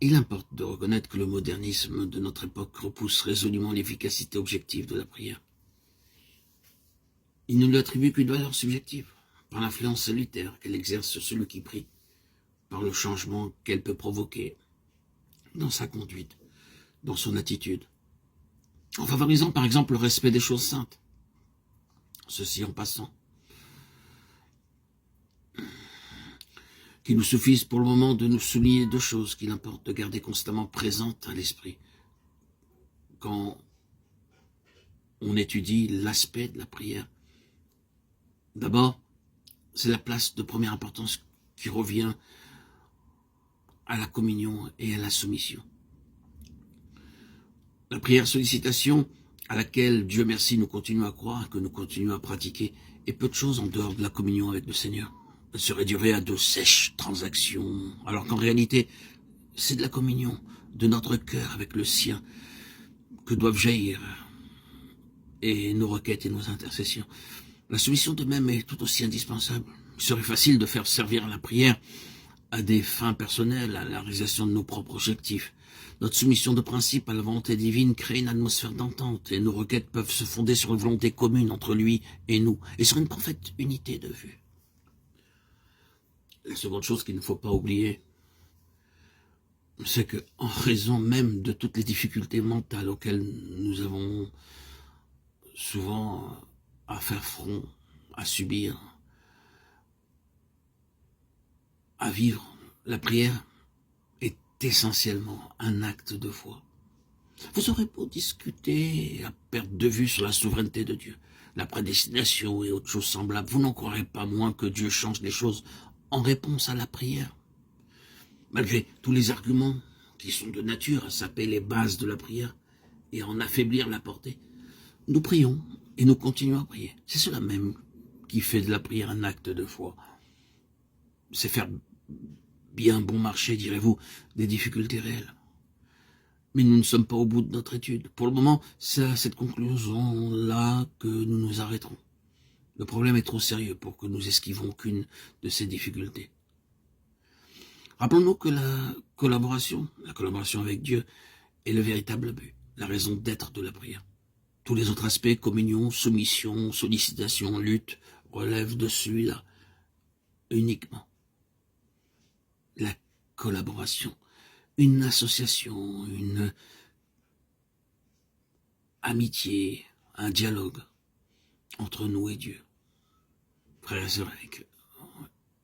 Il importe de reconnaître que le modernisme de notre époque repousse résolument l'efficacité objective de la prière. Il ne lui attribue qu'une valeur subjective, par l'influence salutaire qu'elle exerce sur celui qui prie, par le changement qu'elle peut provoquer dans sa conduite, dans son attitude, en favorisant par exemple le respect des choses saintes. Ceci en passant. Qu'il nous suffise pour le moment de nous souligner deux choses qu'il importe de garder constamment présentes à l'esprit quand on étudie l'aspect de la prière. D'abord, c'est la place de première importance qui revient à la communion et à la soumission. La prière sollicitation à laquelle, Dieu merci, nous continuons à croire, que nous continuons à pratiquer, est peu de choses en dehors de la communion avec le Seigneur. Elle se réduirait à de sèches transactions, alors qu'en réalité, c'est de la communion de notre cœur avec le sien que doivent jaillir et nos requêtes et nos intercessions. La soumission de même est tout aussi indispensable. Il serait facile de faire servir la prière à des fins personnelles, à la réalisation de nos propres objectifs. Notre soumission de principe à la volonté divine crée une atmosphère d'entente et nos requêtes peuvent se fonder sur une volonté commune entre lui et nous et sur une parfaite unité de vue. La seconde chose qu'il ne faut pas oublier, c'est que, en raison même de toutes les difficultés mentales auxquelles nous avons souvent à faire front, à subir, à vivre, la prière est essentiellement un acte de foi. Vous aurez beau discuter à perte de vue sur la souveraineté de Dieu, la prédestination et autres choses semblables, vous n'en croirez pas moins que Dieu change les choses en réponse à la prière. Malgré tous les arguments qui sont de nature à saper les bases de la prière et à en affaiblir la portée, nous prions et nous continuons à prier. C'est cela même qui fait de la prière un acte de foi. C'est faire bien bon marché, direz-vous, des difficultés réelles. Mais nous ne sommes pas au bout de notre étude. Pour le moment, c'est à cette conclusion-là que nous nous arrêterons. Le problème est trop sérieux pour que nous esquivons qu'une de ces difficultés. Rappelons-nous que la collaboration avec Dieu est le véritable but, la raison d'être de la prière. Tous les autres aspects, communion, soumission, sollicitation, lutte, relèvent de celui-là uniquement. La collaboration, une association, une amitié, un dialogue entre nous et Dieu. Frères et sœurs,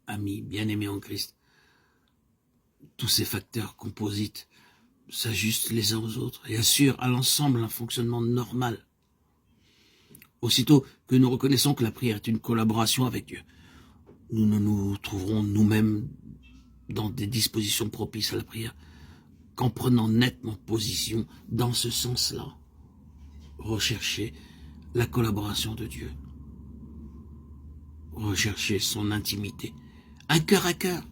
amis, bien-aimés en Christ, tous ces facteurs composites s'ajustent les uns aux autres et assurent à l'ensemble un fonctionnement normal. Aussitôt que nous reconnaissons que la prière est une collaboration avec Dieu, nous ne nous trouverons nous-mêmes dans des dispositions propices à la prière qu'en prenant nettement position dans ce sens-là. Rechercher la collaboration de Dieu. Rechercher son intimité. Un cœur à cœur.